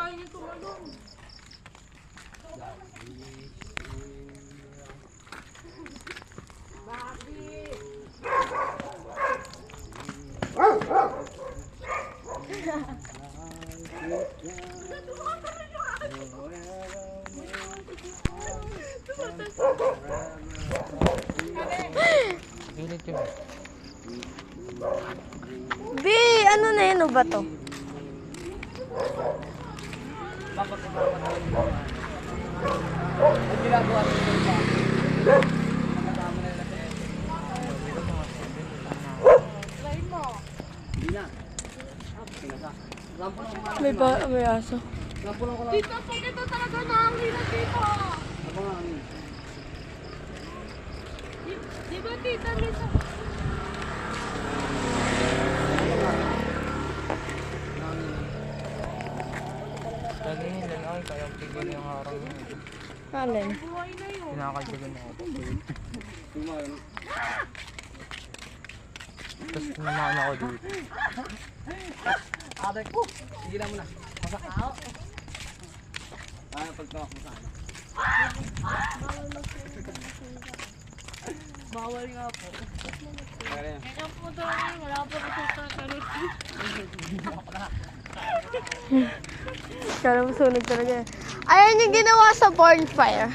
ayaw niya tumalon. Bi, ano na yun o ba to? Ang ginagawa nito ba? Lain mo. Hindi na. Pinasa. May aso. Lampulan ko lang. Dito, pag ito talaga nakakita dito. Ako nga. Di ba tita Lisa? Kanina lang ay kayang pigil yung harang yun. Alin? Buhay na yun. Pinakagbigan ako. Tumayo. Tapos naman ako dito. Aday ko. Sige na muna. Masak. Pagtawak mo sa ano. Bawal nga po. Kaya yan. Kaya po doon, wala po kasi sa kalit. Kala mo sunog talaga. Ayan yung ginawa sa bonfire.